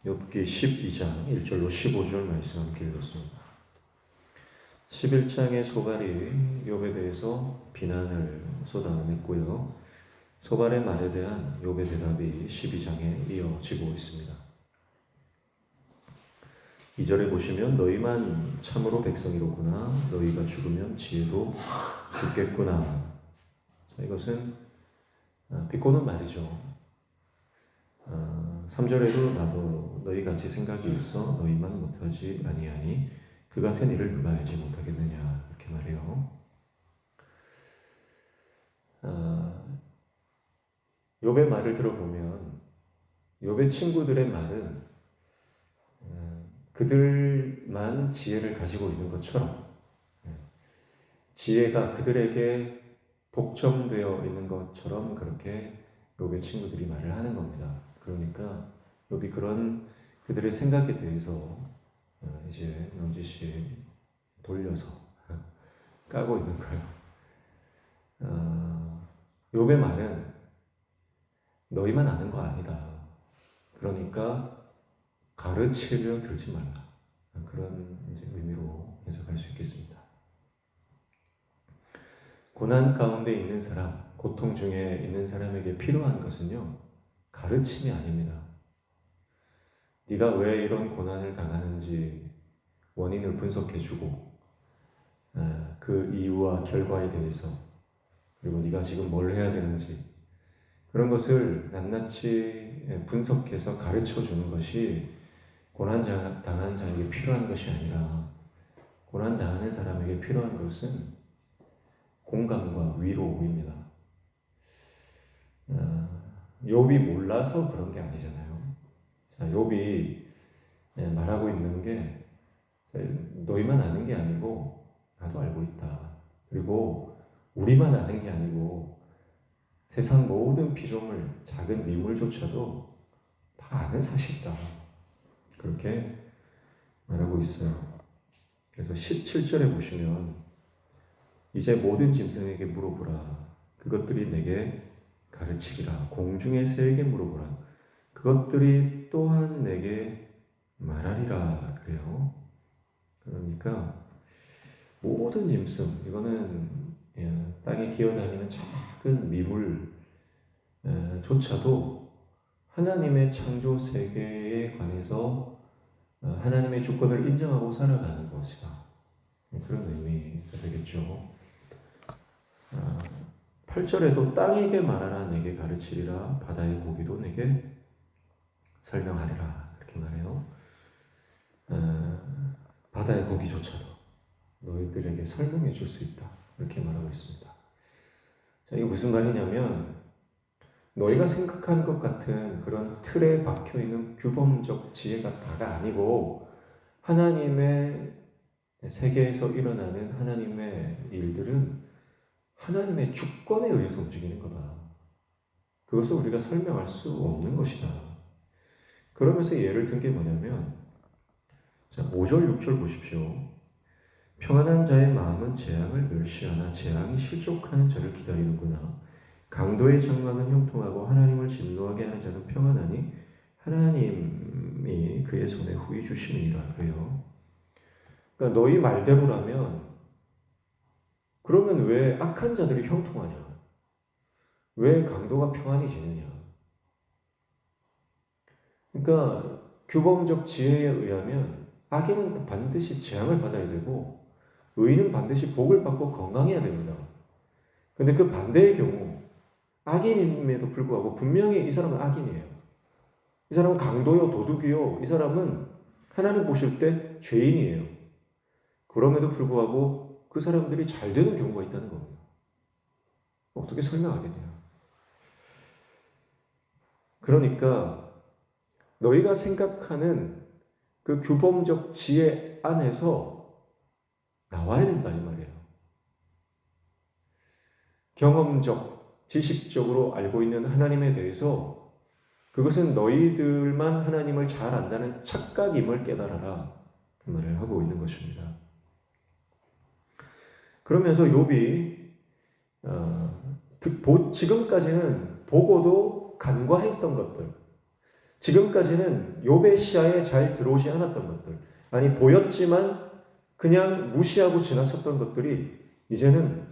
욥기 12장 1절로 15절 말씀 함께 읽었습니다. 11장의 소발이 욥에 대해서 비난을 쏟아냈고요. 소발의 말에 대한 욥의 대답이 12장에 이어지고 있습니다. 2절에 보시면 너희만 참으로 백성이로구나. 너희가 죽으면 지혜도 죽겠구나. 자, 이것은 비꼬는 말이죠. 3절에도 나도 너희같이 생각이 있어 너희만 못하지 아니하니 그 같은 일을 누가 알지 못하겠느냐 이렇게 말해요. 욥의 말을 들어보면 욥의 친구들의 말은 그들만 지혜를 가지고 있는 것처럼 지혜가 그들에게 독점되어 있는 것처럼 그렇게 욥의 친구들이 말을 하는 겁니다. 그러니까 욥이 그런 그들의 생각에 대해서 이제 넌지시 돌려서 까고 있는 거예요. 욥의 말은 너희만 아는 거 아니다. 그러니까 가르치려 들지 말라. 그런 이제 의미로 해석할 수 있겠습니다. 고난 가운데 있는 사람, 고통 중에 있는 사람에게 필요한 것은요, 가르침이 아닙니다. 네가 왜 이런 고난을 당하는지 원인을 분석해주고 그 이유와 결과에 대해서 그리고 네가 지금 뭘 해야 되는지 그런 것을 낱낱이 분석해서 가르쳐주는 것이 고난 당한 자에게 필요한 것이 아니라 고난 당하는 사람에게 필요한 것은 공감과 위로입니다. 욥이 몰라서 그런 게 아니잖아요. 자, 욥이 말하고 있는 게 너희만 아는 게 아니고 나도 알고 있다. 그리고 우리만 아는 게 아니고 세상 모든 피조물, 작은 미물조차도 다 아는 사실이다. 그렇게 말하고 있어요. 그래서 17절에 보시면 이제 모든 짐승에게 물어보라. 그것들이 내게 가르치리라. 공중의 새에게 물어보라. 그것들이 또한 내게 말하리라. 그래요. 그러니까 모든 짐승, 이거는 땅에 기어다니는 작은 미물조차도 하나님의 창조 세계에 관해서 하나님의 주권을 인정하고 살아가는 것이다. 그런 의미가 되겠죠. 8절에도 땅에게 말하라 내게 가르치리라 바다의 고기도 내게 설명하리라 이렇게 말해요. 바다의 고기조차도 너희들에게 설명해 줄 수 있다 이렇게 말하고 있습니다. 자, 이게 무슨 말이냐면 너희가 생각하는 것 같은 그런 틀에 박혀있는 규범적 지혜가 다가 아니고 하나님의 세계에서 일어나는 하나님의 일들은 하나님의 주권에 의해서 움직이는 거다. 그것을 우리가 설명할 수 없는 것이다. 그러면서 예를 든 게 뭐냐면 자, 5절 6절 보십시오. 평안한 자의 마음은 재앙을 멸시하나 재앙이 실족하는 자를 기다리는구나. 강도의 장막은 형통하고 하나님을 진노하게 하는 자는 평안하니 하나님이 그의 손에 후히 주심이니라. 그래요. 그러니까 너희 말대로라면 그러면 왜 악한 자들이 형통하냐? 왜 강도가 평안히 지느냐? 그러니까 규범적 지혜에 의하면 악인은 반드시 재앙을 받아야 되고 의인은 반드시 복을 받고 건강해야 됩니다. 그런데 그 반대의 경우 악인임에도 불구하고 분명히 이 사람은 악인이에요. 이 사람은 강도요, 도둑이요. 이 사람은 하나님 보실 때 죄인이에요. 그럼에도 불구하고 그 사람들이 잘 되는 경우가 있다는 겁니다. 어떻게 설명하겠냐. 그러니까 너희가 생각하는 그 규범적 지혜 안에서 나와야 된다 이 말이에요. 경험적, 지식적으로 알고 있는 하나님에 대해서 그것은 너희들만 하나님을 잘 안다는 착각임을 깨달아라 그 말을 하고 있는 것입니다. 그러면서 욥이 지금까지는 보고도 간과했던 것들, 지금까지는 욥의 시야에 잘 들어오지 않았던 것들, 아니 보였지만 그냥 무시하고 지나쳤던 것들이 이제는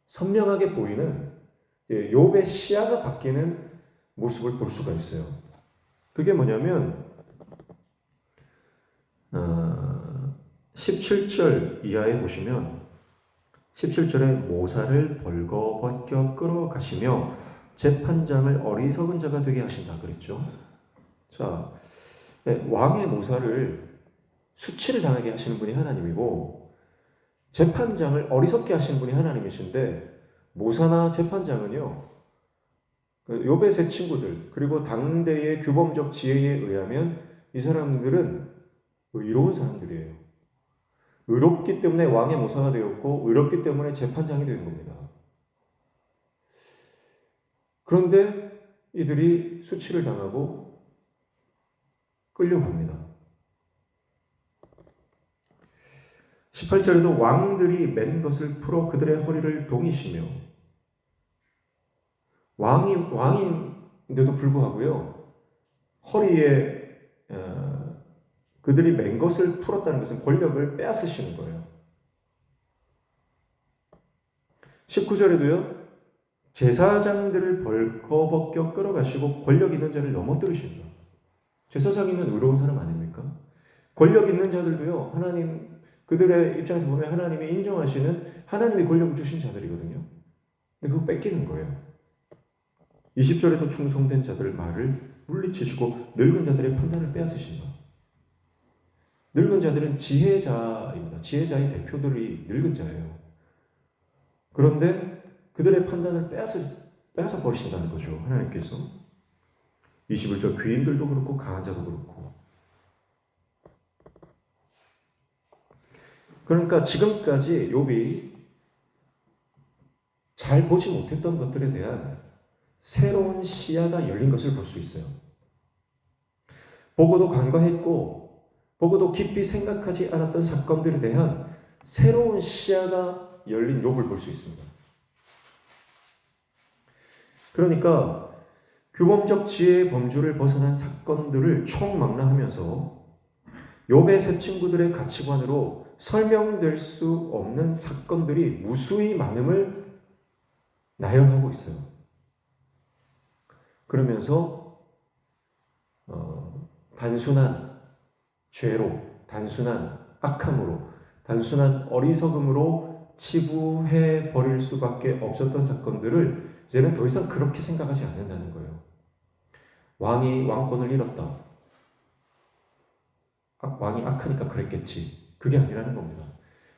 선명하게 보이는 욥의 시야가 바뀌는 모습을 볼 수가 있어요. 그게 뭐냐면 17절 이하에 보시면 17절에 모사를 벌거벗겨 끌어가시며 재판장을 어리석은 자가 되게 하신다 그랬죠. 자, 왕의 모사를 수치를 당하게 하시는 분이 하나님이고 재판장을 어리석게 하시는 분이 하나님이신데 모사나 재판장은요, 욥의 세 친구들 그리고 당대의 규범적 지혜에 의하면 이 사람들은 의로운 사람들이에요. 의롭기 때문에 왕의 모사가 되었고 의롭기 때문에 재판장이 된 겁니다. 그런데 이들이 수치를 당하고 끌려갑니다. 18절에도 왕들이 맨 것을 풀어 그들의 허리를 동이시며 왕인데도 불구하고요 허리에 그들이 맨 것을 풀었다는 것은 권력을 빼앗으시는 거예요. 19절에도요 제사장들을 벌거벗겨 끌어가시고 권력 있는 자를 넘어뜨리신다. 제사장이면 의로운 사람 아닙니까? 권력 있는 자들도요 하나님 그들의 입장에서 보면 하나님이 인정하시는 하나님이 권력을 주신 자들이거든요. 근데 그거 뺏기는 거예요. 20절에도 충성된 자들 말을 물리치시고 늙은 자들의 판단을 빼앗으신다. 늙은 자들은 지혜자입니다. 지혜자의 대표들이 늙은 자예요. 그런데 그들의 판단을 빼앗아 버리신다는 거죠. 하나님께서. 21절 귀인들도 그렇고 강한 자도 그렇고. 그러니까 지금까지 욥이 잘 보지 못했던 것들에 대한 새로운 시야가 열린 것을 볼 수 있어요. 보고도 간과했고 보고도 깊이 생각하지 않았던 사건들에 대한 새로운 시야가 열린 욥을 볼 수 있습니다. 그러니까 규범적 지혜의 범주를 벗어난 사건들을 총망라하면서 욥의 세 친구들의 가치관으로 설명될 수 없는 사건들이 무수히 많음을 나열하고 있어요. 그러면서 단순한 죄로, 단순한 악함으로, 단순한 어리석음으로 치부해 버릴 수밖에 없었던 사건들을 이제는 더 이상 그렇게 생각하지 않는다는 거예요. 왕이 왕권을 잃었다. 왕이 악하니까 그랬겠지. 그게 아니라는 겁니다.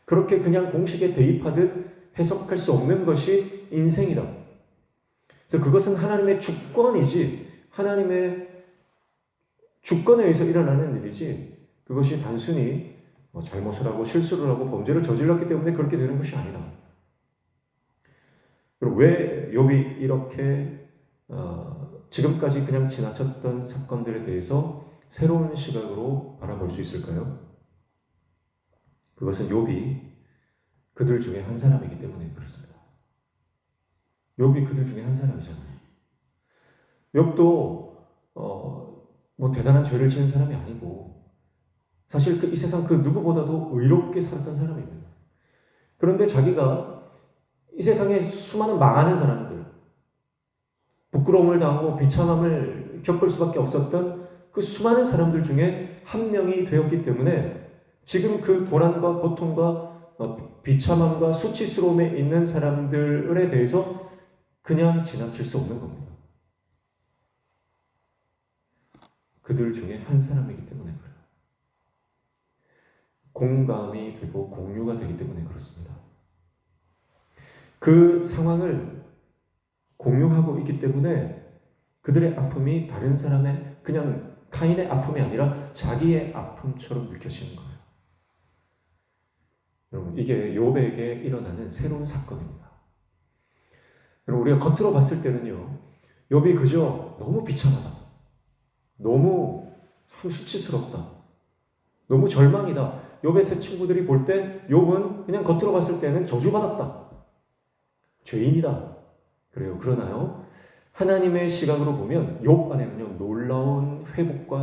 그렇게 그냥 공식에 대입하듯 해석할 수 없는 것이 인생이다. 그래서 그것은 하나님의 주권이지 하나님의 주권에 의해서 일어나는 일이지 그것이 단순히 잘못을 하고 실수를 하고 범죄를 저질렀기 때문에 그렇게 되는 것이 아니다. 그리고 왜 욥이 이렇게 지금까지 그냥 지나쳤던 사건들에 대해서 새로운 시각으로 바라볼 수 있을까요? 그것은 욥이 그들 중에 한 사람이기 때문에 그렇습니다. 욥이 그들 중에 한 사람이잖아요. 욥도 뭐 대단한 죄를 지은 사람이 아니고 사실 이 세상 그 누구보다도 의롭게 살았던 사람입니다. 그런데 자기가 이 세상에 수많은 망하는 사람들, 부끄러움을 당하고 비참함을 겪을 수밖에 없었던 그 수많은 사람들 중에 한 명이 되었기 때문에 지금 그 고난과 고통과 비참함과 수치스러움에 있는 사람들에 대해서 그냥 지나칠 수 없는 겁니다. 그들 중에 한 사람이기 때문에 그래요. 공감이 되고 공유가 되기 때문에 그렇습니다. 그 상황을 공유하고 있기 때문에 그들의 아픔이 다른 사람의 그냥 타인의 아픔이 아니라 자기의 아픔처럼 느껴지는 거예요. 여러분, 이게 욥에게 일어나는 새로운 사건입니다. 여러분, 우리가 겉으로 봤을 때는요, 욥이 그저 너무 비참하다, 너무 참 수치스럽다, 너무 절망이다. 욥의 세 친구들이 볼 때 욥은 그냥 겉으로 봤을 때는 저주받았다, 죄인이다. 그래요. 그러나요? 하나님의 시각으로 보면 욥 안에는요, 놀라운 회복과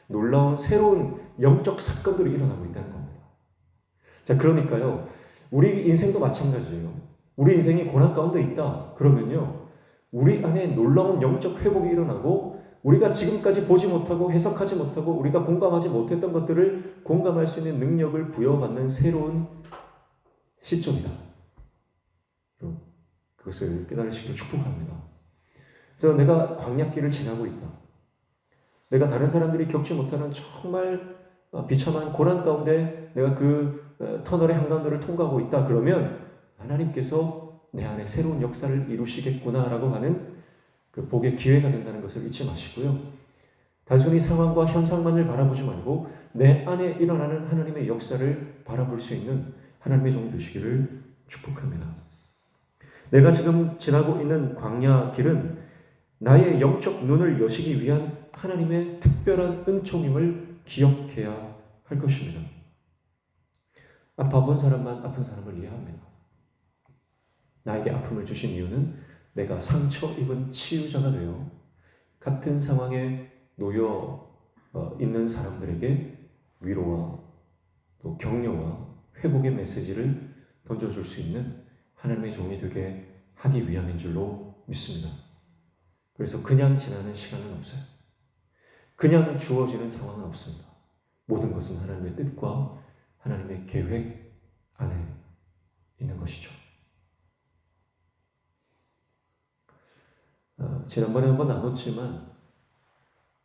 놀라운 새로운 영적 사건들이 일어나고 있다는 겁니다. 자, 그러니까요, 우리 인생도 마찬가지예요. 우리 인생이 고난 가운데 있다. 그러면요, 우리 안에 놀라운 영적 회복이 일어나고 우리가 지금까지 보지 못하고 해석하지 못하고 우리가 공감하지 못했던 것들을 공감할 수 있는 능력을 부여받는 새로운 시점이다. 그것을 깨달으시기를 축복합니다. 그래서 내가 광야길을 지나고 있다. 내가 다른 사람들이 겪지 못하는 정말 비참한 고난 가운데 내가 그 터널의 한가운데를 통과하고 있다. 그러면 하나님께서 내 안에 새로운 역사를 이루시겠구나라고 하는 그 복의 기회가 된다는 것을 잊지 마시고요. 단순히 상황과 현상만을 바라보지 말고 내 안에 일어나는 하나님의 역사를 바라볼 수 있는 하나님의 종 되시기를 축복합니다. 내가 지금 지나고 있는 광야 길은 나의 영적 눈을 여시기 위한 하나님의 특별한 은총임을 기억해야 할 것입니다. 아파본 사람만 아픈 사람을 이해합니다. 나에게 아픔을 주신 이유는 내가 상처 입은 치유자가 되어 같은 상황에 놓여 있는 사람들에게 위로와 또 격려와 회복의 메시지를 던져줄 수 있는 하나님의 종이 되게 하기 위함인 줄로 믿습니다. 그래서 그냥 지나는 시간은 없어요. 그냥 주어지는 상황은 없습니다. 모든 것은 하나님의 뜻과 하나님의 계획 안에 있는 것이죠. 지난번에 한번 나눴지만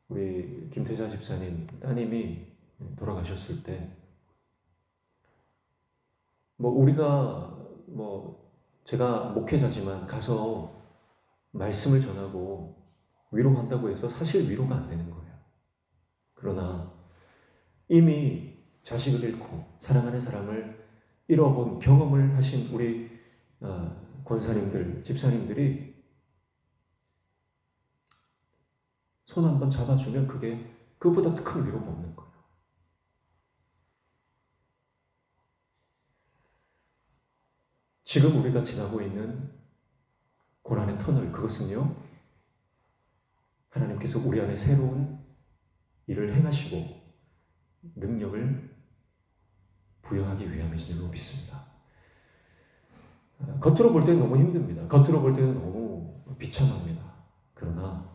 우리 김태자 집사님 따님이 돌아가셨을 때 우리가 제가 목회자지만 가서 말씀을 전하고 위로한다고 해서 사실 위로가 안 되는 거예요. 그러나 이미 자식을 잃고 사랑하는 사람을 잃어본 경험을 하신 우리 권사님들, 집사님들이 손 한번 잡아주면 그게 그보다 큰 위로가 없는 거예요. 지금 우리가 지나고 있는 고난의 터널, 그것은요, 하나님께서 우리 안에 새로운 일을 행하시고 능력을 부여하기 위함인 줄로 믿습니다. 겉으로 볼 때는 너무 힘듭니다. 겉으로 볼 때는 너무 비참합니다. 그러나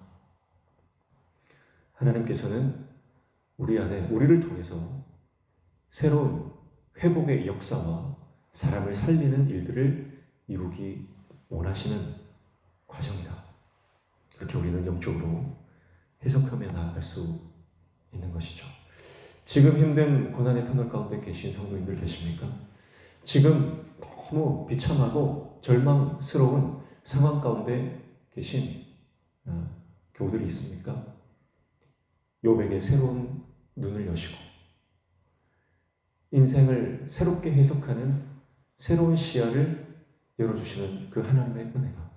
하나님께서는 우리 안에 우리를 통해서 새로운 회복의 역사와 사람을 살리는 일들을 이루기 원하시는 과정이다. 그렇게 우리는 영적으로 해석하며 나아갈 수 있는 것이죠. 지금 힘든 고난의 터널 가운데 계신 성도님들 계십니까? 지금 너무 비참하고 절망스러운 상황 가운데 계신 교우들이 있습니까? 욥에게 새로운 눈을 여시고 인생을 새롭게 해석하는 새로운 시야를 열어주시는 그 하나님의 은혜가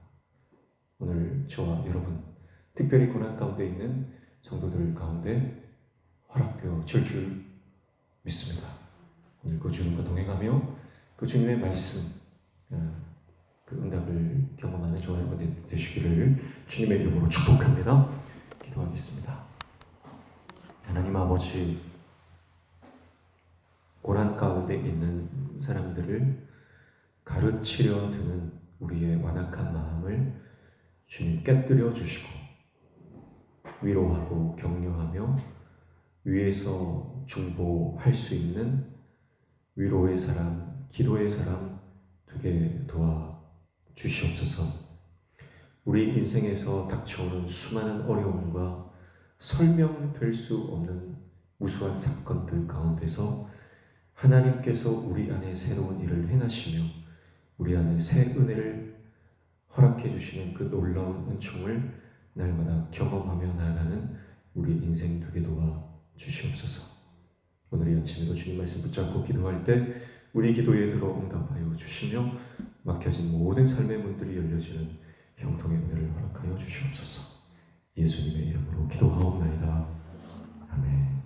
오늘 저와 여러분, 특별히 고난 가운데 있는 성도들 가운데 허락되어 줄 믿습니다. 오늘 그 주님과 동행하며 그 주님의 말씀, 그 응답을 경험하는 저와 여러분 되시기를 주님의 이름으로 축복합니다. 기도하겠습니다. 하나님 아버지, 고난 가운데 있는 사람들을 가르치려 드는 우리의 완악한 마음을 주님 깨뜨려 주시고 위로하고 격려하며 위에서 중보할 수 있는 위로의 사람, 기도의 사람 되게 도와 주시옵소서. 우리 인생에서 닥쳐오는 수많은 어려움과 설명될 수 없는 무수한 사건들 가운데서 하나님께서 우리 안에 새로운 일을 행하시며 우리 안에 새 은혜를 허락해 주시는 그 놀라운 은총을 날마다 경험하며 나아가는 우리 인생 되게 도와 주시옵소서. 오늘 이 아침에도 주님 말씀 붙잡고 기도할 때 우리 기도에 들어 응답하여 주시며 막혀진 모든 삶의 문들이 열려지는 형통의 은혜를 허락하여 주시옵소서. 예수님의 이름으로 기도하옵나이다. 아멘.